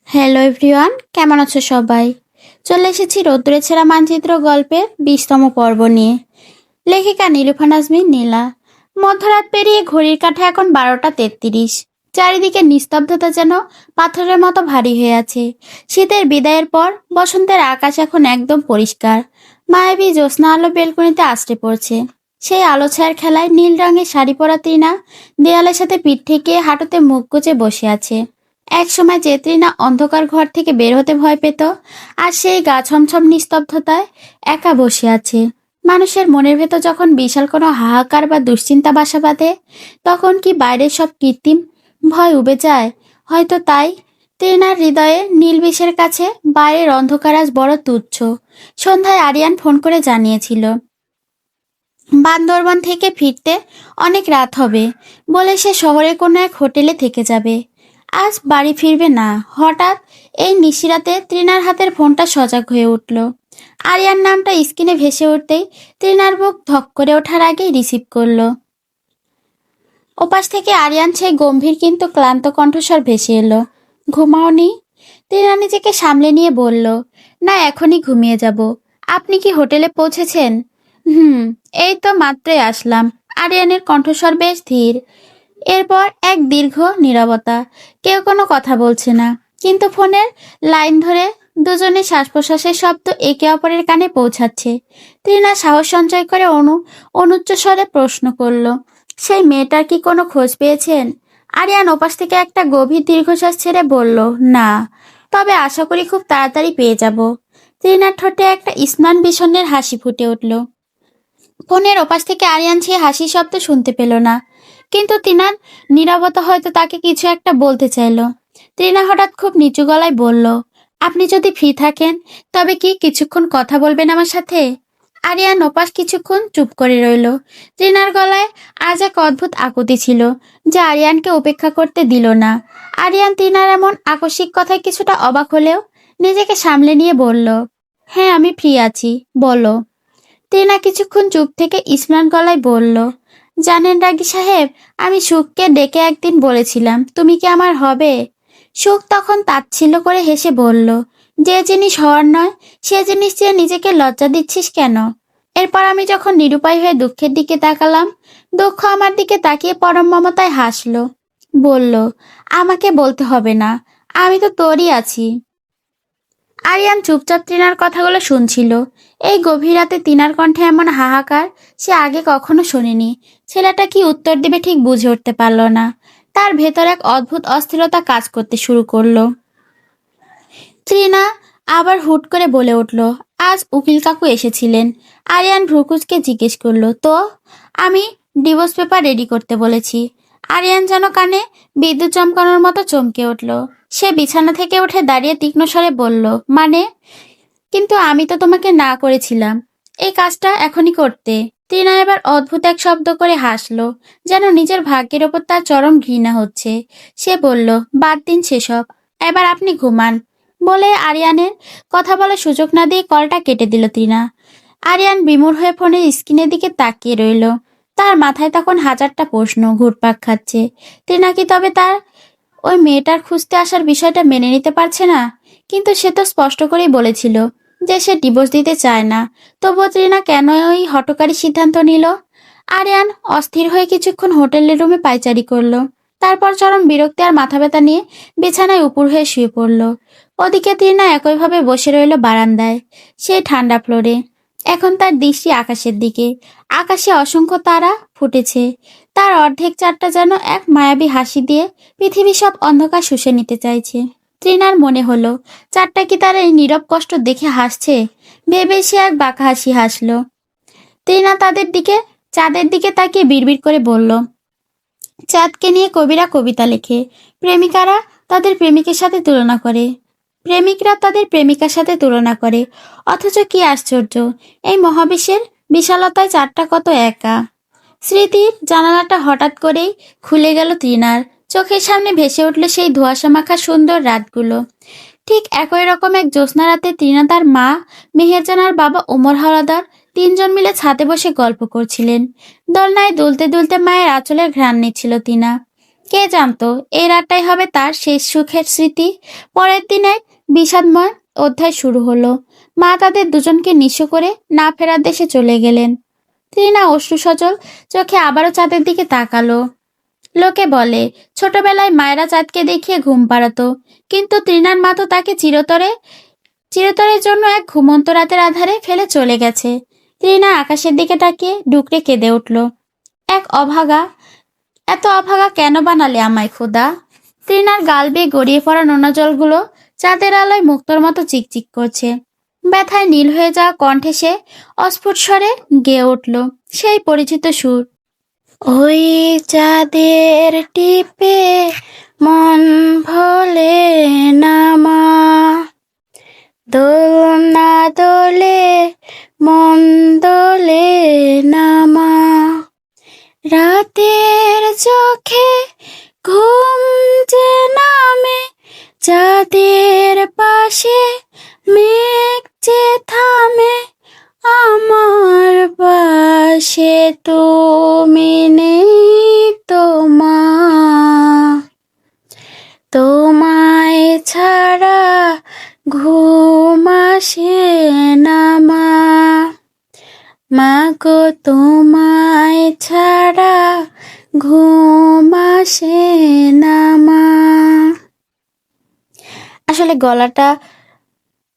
Hello everyone, কেমন আছো সবাই? চলে এসেছি রোদ্দুরে ছেঁড়া মানচিত্র গল্পের 20তম পর্ব নিয়ে। লেখিকা নীলুফা নাজমিন নীলা। মধ্যরাত পেরিয়ে ঘড়ির কাঁটা এখন 12টা 33। চারিদিকে নিস্তব্ধতা যেন পাথরের মতো ভারী হয়ে আছে। শীতের বিদায়ের পর বসন্তের আকাশ এখন একদম পরিষ্কার। মায়াবী জ্যোৎস্না আলো বেলকনিতে আছড়ে পড়ছে। সেই আলো ছায়ার খেলায় নীল রঙের শাড়ি পরা তৃণা দেয়ালের সাথে পিঠ ঠেকিয়ে হাঁটুতে মুখ গুজে বসে আছে। এক সময় যে তৃণা অন্ধকার ঘর থেকে বের হতে ভয় পেত, আর সেই গা ছমছম নিস্তব্ধতায় একা বসে আছে। মানুষের মনের ভেতর যখন বিশাল কোনো হাহাকার বা দুশ্চিন্তা বাসা বাঁধে, তখন কি বাইরের সব কৃত্রিম ভয় উবে যায়? হয়তো তাই তৃণার হৃদয়ে নীল বিষের কাছে বাইরের অন্ধকার আজ বড় তুচ্ছ। সন্ধ্যায় আরিয়ান ফোন করে জানিয়েছিল বান্দরবান থেকে ফিরতে অনেক রাত হবে বলে সে শহরে কোনো এক হোটেলে থেকে যাবে। আজ বাড়ি ফিরবে না। হঠাৎ এই নিশিরাতে তৃণার হাতের ফোনটা সজাগ হয়ে উঠল। আরিয়ার নামটা স্ক্রিনে ভেসে উঠতেই তৃণার বুক ধক করে ওঠার আগেই রিসিভ করলো। ওপাশ থেকে আরিয়ান সেই গম্ভীর কিন্তু ক্লান্ত কণ্ঠস্বর ভেসে এলো। ঘুমাওনি? তৃণা নিজেকে সামলে নিয়ে বলল, না, এখনই ঘুমিয়ে যাব। আপনি কি হোটেলে পৌঁছেছেন? হুম, এই তো মাত্রই আসলাম। আরিয়ানের কণ্ঠস্বর বেশ ধীর। এরপর এক দীর্ঘ নীরবতা। কেউ কোনো কথা বলছে না, কিন্তু ফোনের লাইন ধরে দুজনের শ্বাস প্রশ্বাসের শব্দ একে অপরের কানে পৌঁছাচ্ছে। তৃণা সাহস সঞ্চয় করে অনুচ্চ স্বরে প্রশ্ন করল, সেই মেয়েটার কি কোনো খোঁজ পেয়েছেন? আরিয়ান ওপাশ থেকে একটা গভীর দীর্ঘশ্বাস ছেড়ে বলল, না, তবে আশা করি খুব তাড়াতাড়ি পেয়ে যাব। তৃণার ঠোঁটে একটা স্নান বিষণ্ণের হাসি ফুটে উঠল। ফোনের ওপাশ থেকে আরিয়ান সেই হাসির শব্দ শুনতে পেল না, কিন্তু তৃণার নীরবতা হয়তো তাকে কিছু একটা বলতে চাইল। তৃণা হঠাৎ খুব নিচু গলায় বলল, আপনি যদি ফ্রি থাকেন তবে কি কিছুক্ষণ কথা বলবেন আমার সাথে? আরিয়ান ওপাশ কিছুক্ষণ চুপ করে রইল। তৃণার গলায় আজ এক অদ্ভুত আকুতি ছিল, যা আরিয়ানকে উপেক্ষা করতে দিল না। আরিয়ান তৃণার এমন আকস্মিক কথায় কিছুটা অবাক হলেও নিজেকে সামলে নিয়ে বলল, হ্যাঁ, আমি ফ্রি আছি, বলো। তৃণা কিছুক্ষণ চুপ থেকে স্নান গলায় বলল, জানেন রাগী সাহেব, আমি সুখকে ডেকে একদিন বলেছিলাম তুমি কি আমার হবে? সুখ তখন তাচ্ছিল্য করে হেসে বলল, যে জিনিস হওয়ার নয় সে জিনিস দিয়ে নিজেকে লজ্জা দিচ্ছিস কেন? এরপর আমি যখন নিরুপায় হয়ে দুঃখের দিকে তাকালাম, দুঃখ আমার দিকে তাকিয়ে পরম মমতায় হাসলো। বলল, আমাকে বলতে হবে না, আমি তো তোরই আছি। আরিয়ান চুপচাপ তৃণার কথাগুলো শুনছিল। এই গভীর রাতে তৃণার কণ্ঠে এমন হাহাকার সে আগে কখনো শোনেনি। ছেলেটা কি উত্তর দেবে ঠিক বুঝে উঠতে পারল না। তার ভেতর এক অদ্ভুত অস্থিরতা কাজ করতে শুরু করলো। তৃণা আবার হুট করে বলে উঠল, আজ উকিল কাকু এসেছিলেন। আরিয়ান ভ্রুকুচকে জিজ্ঞেস করলো, তো? আমি ডিভোর্স পেপার রেডি করতে বলেছি। আরিয়ান যেন কানে বিদ্যুৎ চমকানোর মতো চমকে উঠল। সে বিছানা থেকে উঠে দাঁড়িয়ে তীক্ষ্ণ স্বরে বলল, মানে? কিন্তু আমি তো তোমাকে না করেছিলাম এই কাজটা এখনই করতে। টিনা এবার অদ্ভুত এক শব্দ করে হাসলো, যেন নিজের ভাগ্যের ওপর তার চরম ঘৃণা হচ্ছে। সে বলল, বাদ দিন সেসব, এবার আপনি ঘুমান। বলে আরিয়ানের কথা বলার সুযোগ না দিয়ে কলটা কেটে দিল টিনা। আরিয়ান বিমূঢ় হয়ে ফোনের স্ক্রিনের দিকে তাকিয়ে রইল। তার মাথায় তখন হাজারটা প্রশ্ন ঘুরপাক খাচ্ছে। টিনা কি তবে তার ওই মেয়েটার খুঁজতে আসার বিষয়টা মেনে নিতে পারছে না? কিন্তু সে তো স্পষ্ট করেই বলেছিল যে সে ডিভোর্স দিতে চায় না। তবুও তৃণা কেন ওই হঠকারী সিদ্ধান্ত নিল? আরিয়ান অস্থির হয়ে কিছুক্ষণ হোটেলের রুমে পায়চারি করলো। তারপর চরম বিরক্তি আর মাথা ব্যথা নিয়ে বিছানায় উপুর হয়ে শুয়ে পড়ল। ওদিকে তৃণা একইভাবে বসে রইল বারান্দায়, সেই ঠান্ডা ফ্লোরে। এখন তার দৃষ্টি আকাশের দিকে। আকাশে অসংখ্য তারা ফুটেছে। তার অর্ধেক চাঁদটা যেন এক মায়াবী হাসি দিয়ে পৃথিবী সব অন্ধকার শুষে নিতে চাইছে। তৃণার মনে হলো, চাঁদটা কি তার এই নীরব কষ্ট দেখে হাসছে? ভেবে সে এক বাঁকা হাসি হাসলো। তৃণা চাঁদের দিকে তাকিয়ে বিড়বিড় করে বলল, চাঁদকে নিয়ে কবিরা কবিতা লেখে, প্রেমিকারা তাদের প্রেমিকের সাথে তুলনা করে, প্রেমিকরা তাদের প্রেমিকার সাথে তুলনা করে। অথচ কি আশ্চর্য, এই মহাবিশ্বের বিশালতায় চাঁদটা কত একা। স্মৃতির জানালাটা হঠাৎ করেই খুলে গেল তৃণার। চোখের সামনে ভেসে উঠল সেই ধোঁয়াশা মাখা সুন্দর রাতগুলো। ঠিক একই রকম এক জ্যোৎস্না রাতে তৃণা, তার মা মেহেরজান আর বাবা ওমর হাওলাদার তিনজন মিলে ছাদে বসে গল্প করছিলেন। দোলনায় দুলতে দুলতে মায়ের আঁচলের ঘ্রাণ নিচ্ছিল তৃণা। কে জানতো এই রাতটাই হবে তার শেষ সুখের স্মৃতি। পরের দিন এক বিষাদময় অধ্যায় শুরু হলো। মা তাদের দুজনকে নিঃস্ব করে না ফেরার দেশে চলে গেলেন। তৃণা অশ্রু সজল চোখে আবারও চাঁদের দিকে তাকালো। লোকে বলে ছোটবেলায় মায়েরা চাঁদকে দেখিয়ে ঘুম পাড়াতো, কিন্তু তৃণার মা তো তাকে চিরতরের জন্য এক ঘুমন্ত রাতের আধারে ফেলে চলে গেছে। তৃণা আকাশের দিকে তাকিয়ে ডুকরে কেঁদে উঠল। এক অভাগা, এত অভাগা কেন বানালে আমায় খোদা। তৃণার গাল বেয়ে গড়িয়ে পড়া নোনা জলগুলো চাঁদের আলোয় মুক্তোর মতো চিকচিক করছে। ব্যথায় নীল হয়ে যাওয়া কণ্ঠে সে অস্ফুট স্বরে গেয়ে উঠল সেই পরিচিত সুর। ওই চাঁদের টিপে মন ভোলে না মা, দোল না দোলে মন দোলে না মা, রাতের চোখে ঘুম যে নামে, চাঁদের পাশে মেঘ যে থামে, আমার পাশে তুমি নেই তো মা, তোমায় ছাড়া ঘুম আসে না মা, মা গো তোমায় ছাড়া ঘুম আসে না মা। আসলে গলাটা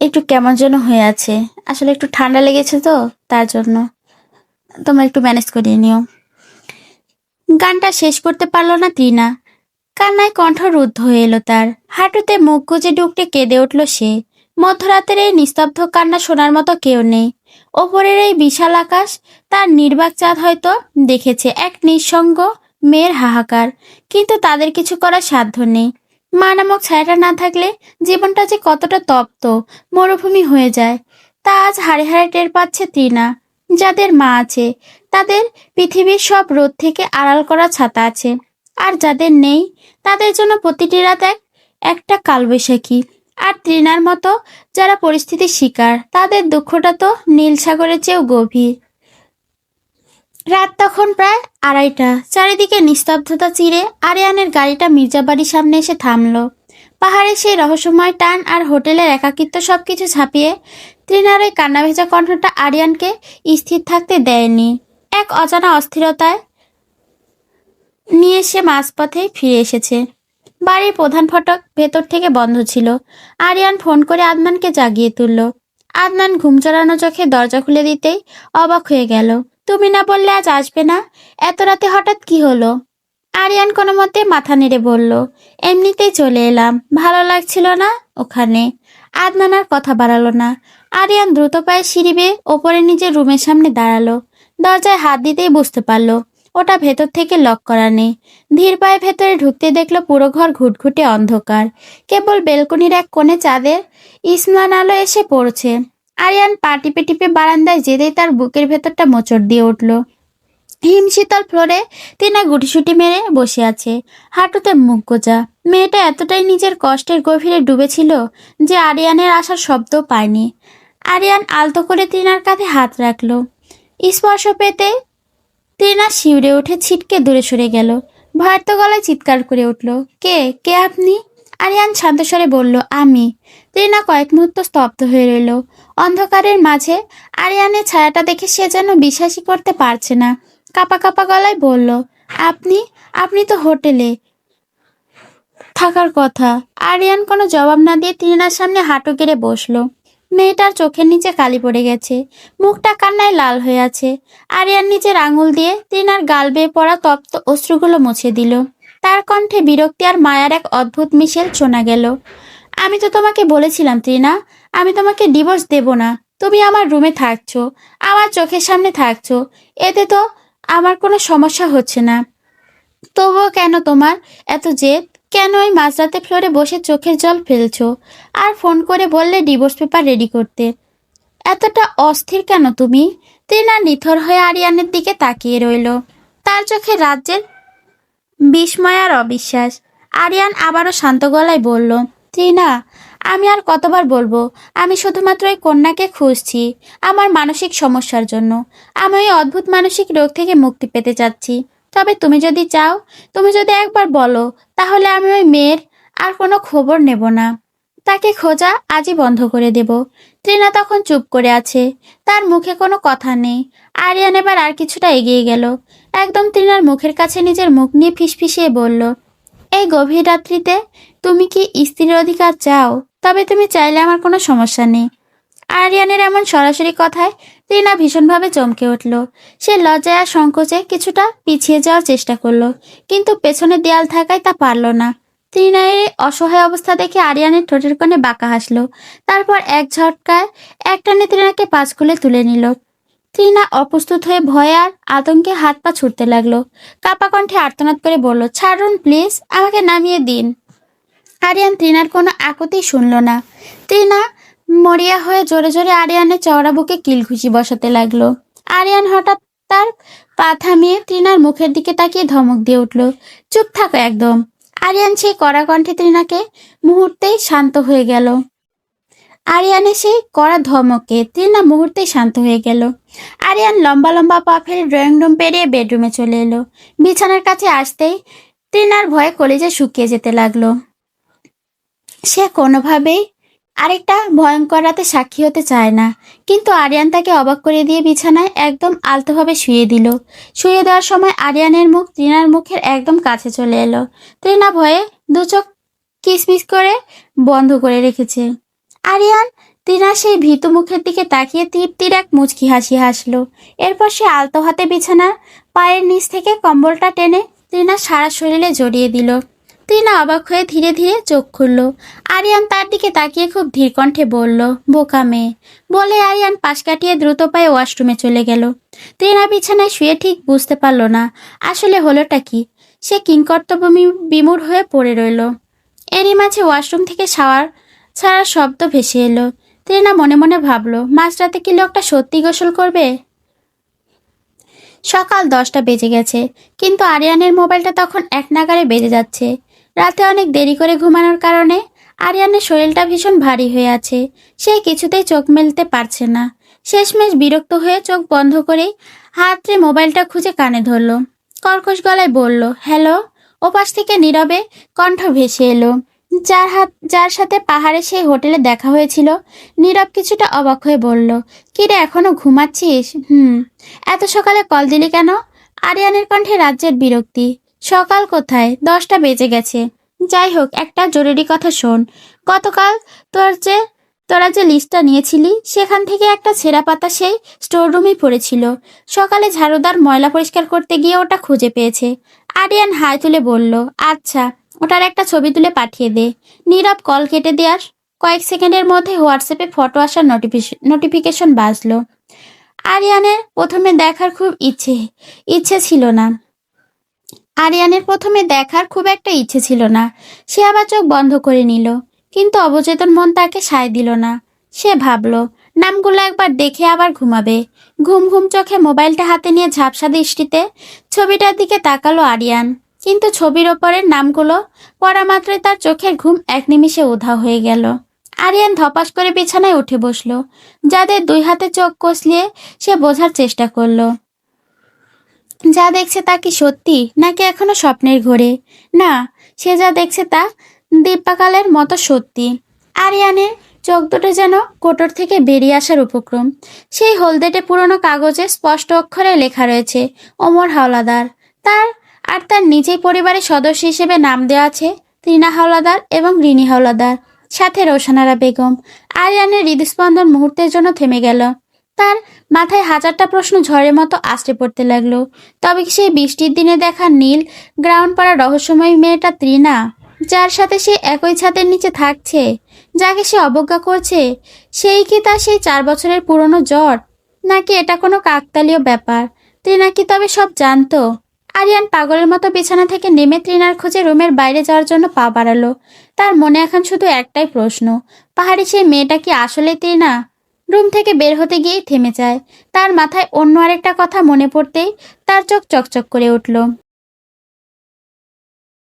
একটু কেমন যেন হয়ে আছে, আসলে একটু ঠান্ডা লেগেছে তো, তার জন্য তোমরা একটু ম্যানেজ করিয়ে নিও। গানটা শেষ করতে পারলো না তৃণা। কান্নায় কণ্ঠ রুদ্ধ হয়ে এলো তার। হাঁটুতে মুখ গুজে ডুকরে কেঁদে উঠল সে। মধ্যরাতের এই নিস্তব্ধ কান্না শোনার মতো কেউ নেই। ওপরের এই বিশাল আকাশ, তার নির্বাক চাঁদ হয়তো দেখেছে এক নিঃসঙ্গ মেয়ের হাহাকার, কিন্তু তাদের কিছু করার সাধ্য নেই। মা নামক ছায়াটা না থাকলে জীবনটা যে কতটা তপ্ত মরুভূমি হয়ে যায়, তা আজ হাড়ে হাড়ে টের পাচ্ছে তৃণা। যাদের মা আছে তাদের পৃথিবীর সব রোদ থেকে আড়াল করা ছাতা আছে, আর যাদের নেই তাদের জন্য প্রতিটি রাত একটা কালবৈশাখী। আর তৃণার মতো যারা পরিস্থিতির শিকার, তাদের দুঃখটা তো নীল সাগরের চেয়েও গভীর। রাত তখন প্রায় 2:30। চারিদিকে নিস্তব্ধতা চিরে আরিয়ানের গাড়িটা মির্জাবাড়ির সামনে এসে থামলো। পাহাড়ের সেই রহস্যময় টান আর হোটেলের একাকিত্ব সবকিছু ছাপিয়ে তৃণার ওই কান্না ভেজা কণ্ঠটা আরিয়ানকে স্থির থাকতে দেয়নি। এক অজানা অস্থিরতায় নিয়ে সে মাঝপথেই ফিরে এসেছে। বাড়ির প্রধান ফটক ভেতর থেকে বন্ধ ছিল। আরিয়ান ফোন করে আদনানকে জাগিয়ে তুলল। আদনান ঘুম চড়ানো চোখে দরজা খুলে দিতেই অবাক হয়ে গেল। তুমি না বললে আজ আসবে না, এত রাতে হঠাৎ কি হলো? আরিয়ান কোনো মতে মাথা নেড়ে বলল, এমনিতেই চলে এলাম, ভালো লাগছিল না ওখানে। আদনান আর কথা বাড়ালো না। আরিয়ান দ্রুত পায়ে সিঁড়ি বেয়ে ওপরে নিজের রুমের সামনে দাঁড়ালো। দরজায় হাত দিতেই বুঝতে পারলো ওটা ভেতর থেকে লক করা নেই। ধীর পায়ে ভেতরে ঢুকতে দেখলো পুরো ঘর ঘুটঘুটে অন্ধকার। কেবল বেলকনির এক কোণে চাঁদের ইসমান আলো এসে পড়ছে। আরিয়ান পা টিপে টিপে বারান্দায় যেতেই তার বুকের ভেতরটা মোচড় দিয়ে উঠল। হিমশীতল ফ্লোরে তিনা গুটিসুটি মেরে বসে আছে, হাঁটুতে মুখ গোজা। মেয়েটা এতটাই নিজের কষ্টের গভীরে ডুবেছিল যে আরিয়ানের আসার শব্দ পায়নি। আরিয়ান আলতো করে তিনার কাঁধে হাত রাখলো। স্পর্শ পেতে তৃণা শিউরে উঠে ছিটকে দূরে সরে গেল। ভয়ার্ত গলায় চিৎকার করে উঠল, কে কে আপনি? আরিয়ান শান্ত স্বরে বলল, আমি। তৃণা কয়েক মুহূর্ত স্তব্ধ হয়ে রইল। অন্ধকারের মাঝে আরিয়ানের ছায়াটা দেখে সে যেন বিশ্বাসই করতে পারছে না। কাপা কাপা গলায় বলল, আপনি আপনি তো হোটেলে থাকার কথা। আরিয়ান কোনো জবাব না দিয়ে তৃণার সামনে হাঁটু গেড়ে বসলো। মেয়েটার চোখের নিচে কালি পড়ে গেছে, মুখটা কান্নায় লাল হয়ে আছে। আরিয়ান নিজের আঙুল দিয়ে তৃণার গাল বেয়ে পড়া তপ্ত অশ্রুগুলো মুছে দিল। তার কণ্ঠে বিরক্তি আর মায়ার এক অদ্ভুত মিশেল শোনা গেল। আমি তো তোমাকে বলেছিলাম তৃণা, আমি তোমাকে ডিভোর্স দেব না। তুমি আমার রুমে থাকছো, আমার চোখের সামনে থাকছো, এতে তো আমার কোনো সমস্যা হচ্ছে না। তবুও কেন তোমার এত জেদ? কেন ওই মাঝরাতে ফ্লোরে বসে চোখের জল ফেলছো আর ফোন করে বললে ডিভোর্স পেপার রেডি করতে? এতটা অস্থির কেন তুমি? তৃণা নিথর হয়ে আরিয়ানের দিকে তাকিয়ে রইল, তার চোখে রাজ্যের বিস্ময় আর অবিশ্বাস। আরিয়ান আবারও শান্ত গলায় বলল, তৃণা, আমি আর কতবার বলবো, আমি শুধুমাত্র এই কন্যাকে খুঁজছি আমার মানসিক সমস্যার জন্য। আমি ওই অদ্ভুত মানসিক রোগ থেকে মুক্তি পেতে চাচ্ছি। তবে তুমি যদি চাও, তুমি যদি একবার বলো, তাহলে আমি ওই মেয়ের আর কোনো খবর নেব না। তাকে খোঁজা আজই বন্ধ করে দেব। ত্রিনা তখন চুপ করে আছে, তার মুখে কোনো কথা নেই। আরিয়ান এবার আর কিছুটা এগিয়ে গেল, একদম ত্রিনার মুখের কাছে নিজের মুখ নিয়ে ফিসফিসিয়ে বলল, এই গভীর রাত্রিতে তুমি কি স্ত্রীর অধিকার চাও? তবে তুমি চাইলে আমার কোনো সমস্যা নেই। আরিয়ানের এমন সরাসরি কথায় ত্রিনা ভীষণভাবে চমকে উঠল। সে লজ্জায় আর সংকোচে কিছুটা পিছিয়ে যাওয়ার চেষ্টা করলো, কিন্তু পেছনে দেয়াল থাকায় তা পারল না। ত্রিনার এই অসহায় অবস্থা দেখে আরিয়ানের ঠোঁটের কোণে বাঁকা হাসলো। তারপর এক ঝটকায় একটানে ত্রিনাকে পাঁচ খুলে তুলে নিল। ত্রিনা অপ্রস্তুত হয়ে ভয়ে আর আতঙ্কে হাত পা ছুটতে লাগলো। কাপা কণ্ঠে আর্তনাদ করে বলল, ছাড়ুন প্লিজ, আমাকে নামিয়ে দিন। আরিয়ান ত্রিনার কোনো আকুতি শুনল না। ত্রিনা মরিয়া হয়ে জোরে জোরে আরিয়ানের চওড়া বুকে কিলঘুষি বসাতে লাগলো। আরিয়ান হঠাৎ তার পা থামিয়ে ত্রিনার মুখের দিকে তাকিয়ে ধমক দিয়ে উঠল, চুপ থাকো একদম। আরিয়ান সেই কড়া কণ্ঠে ত্রিনাকে মুহূর্তেই শান্ত হয়ে গেল। আরিয়ানের সেই কড়া ধমকে ত্রিনা মুহূর্তেই শান্ত হয়ে গেল। আরিয়ান লম্বা লম্বা পা ফেলে ড্রয়িং রুম পেরিয়ে বেডরুমে চলে এলো। বিছানার কাছে আসতেই ত্রিনার ভয়ে কলিজা শুকিয়ে যেতে লাগলো। সে কোনোভাবেই আরেকটা ভয়ঙ্কর রাতে সাক্ষী হতে চায় না, কিন্তু আরিয়ান তাকে অবাক করে দিয়ে বিছানায় একদম আলতোভাবে শুয়ে দিল। শুয়ে দেওয়ার সময় আরিয়ানের মুখ ত্রিনার মুখের একদম কাছে চলে এলো। ত্রিনা ভয়ে দু চোখ কিসমিস করে বন্ধ করে রেখেছে। আরিয়ান ত্রিনার সেই ভীতু মুখের দিকে তাকিয়ে তৃপ্তির এক মুচকি হাসি হাসলো। এরপর সে আলতো হাতে বিছানার পায়ের নিচ থেকে কম্বলটা টেনে ত্রিনার সারা শরীরে জড়িয়ে দিল। ত্রিনা অবাক হয়ে ধীরে ধীরে চোখ খুলল। আরিয়ান তার দিকে তাকিয়ে খুব ধীর কণ্ঠে বলল, বোকা মেয়ে। বলে আরিয়ান পাশ কাটিয়ে দ্রুত পায়ে ওয়াশরুমে চলে গেল। ত্রিনা বিছানায় শুয়ে ঠিক বুঝতে পারল না আসলে হলোটা কি। সে কিংকর্তব্য বিমূঢ় হয়ে পড়ে রইল। এরই মাঝে ওয়াশরুম থেকে শাওয়ার ছাড়ার শব্দ ভেসে এলো। ত্রিনা মনে মনে ভাবলো, মাঝরাতে কি লোকটা সত্যি গোসল করবে? সকাল 10টা বেজে গেছে, কিন্তু আরিয়ানের মোবাইলটা তখন এক নাগাড়ে বেজে যাচ্ছে। রাতে অনেক দেরি করে ঘুমানোর কারণে আরিয়ানের শরীরটা ভীষণ ভারী হয়ে আছে। সে কিছুতেই চোখ মেলতে পারছে না। শেষমেশ বিরক্ত হয়ে চোখ বন্ধ করেই হাতড়ে মোবাইলটা খুঁজে কানে ধরল। কর্কশ গলায় বলল, হ্যালো। ওপাশ থেকে নীরবে কণ্ঠ ভেসে এলো, যার সাথে পাহাড়ে সেই হোটেলে দেখা হয়েছিল। নীরব কিছুটা অবাক হয়ে বলল, কিরে এখনো ঘুমাচ্ছিস? এত সকালে কল দিলি কেন? আরিয়ানের কণ্ঠে রাজ্যের বিরক্তি। সকাল কোথায়, 10টা বেজে গেছে। যাই হোক, একটা জরুরি কথা শোন। গতকাল তোরা যে লিস্টটা নিয়েছিলি, সেখান থেকে একটা ছেঁড়া পাতা সেই স্টোর রুমেই পড়েছিল। সকালে ঝাড়ুদার ময়লা পরিষ্কার করতে গিয়ে ওটা খুঁজে পেয়েছে। আরিয়ান হাই তুলে বলল, আচ্ছা, ওটার একটা ছবি তুলে পাঠিয়ে দে। নীরব কল কেটে দেওয়ার কয়েক সেকেন্ডের মধ্যে হোয়াটসঅ্যাপে ফটো আসার নোটিফিকেশন বাজলো। আরিয়ানের প্রথমে দেখার খুব একটা ইচ্ছে ছিল না। সে আবার চোখ বন্ধ করে নিল, কিন্তু অবচেতন মন তাকে সায় দিল না। সে ভাবলো, নামগুলো একবার দেখে আবার ঘুমাবে। ঘুম ঘুম চোখে মোবাইলটা হাতে নিয়ে ঝাপসা দৃষ্টিতে ছবিটার দিকে তাকালো আরিয়ান। কিন্তু ছবির ওপরের নামগুলো পড়া মাত্রই তার চোখের ঘুম এক নিমিষে উধাও হয়ে গেল। আরিয়ান ধপাস করে বিছানায় উঠে বসলো। যাদের দুই হাতে চোখ কষলিয়ে সে বোঝার চেষ্টা করলো, যা দেখছে তা কি সত্যি নাকি এখনো স্বপ্নের ঘোরে। না, সে যা দেখছে তা দীপাকালের মতো সত্যি। আরিয়ানের চোখ দুটো যেন কোটর থেকে বেরিয়ে আসার উপক্রম। সেই হলদেটে পুরনো কাগজে স্পষ্ট অক্ষরে লেখা রয়েছে, ওমর হাওলাদার। তার নিজেই পরিবারের সদস্য হিসেবে নাম দেওয়া আছে ত্রিনা হাওলাদার এবং রিনি হাওলাদার, সাথে রোশনারা বেগম। আরিয়ানের হৃদস্পন্দন মুহূর্তের জন্য থেমে গেল। তার মাথায় হাজারটা প্রশ্ন ঝড়ের মতো আছড়ে পড়তে লাগলো। তবে কি সেই বৃষ্টির দিনে দেখা নীল গ্রাউন্ড পরা রহস্যময়ী মেয়েটা ত্রিনা, যার সাথে সে একই ছাদের নিচে থাকছে, যাকে সে অবজ্ঞা করছে, সেই কি তার সেই 4 বছরের পুরনো জট? নাকি এটা কোনো কাকতালীয় ব্যাপার? ত্রিনা কি তবে সব জানতো? আরিয়ান পাগলের মতো বিছানা থেকে নেমে ত্রিনার খোঁজে রুমের বাইরে যাওয়ার জন্য পা বাড়ালো। তার মনে এখন শুধু একটাই প্রশ্ন, পাহাড়ি সেই মেয়েটা কি আসলে ত্রিনা? রুম থেকে বের হতে গিয়েই থেমে যায়। তার মাথায় অন্য আরেকটা কথা মনে পড়তেই তার চোখ চকচক করে উঠল।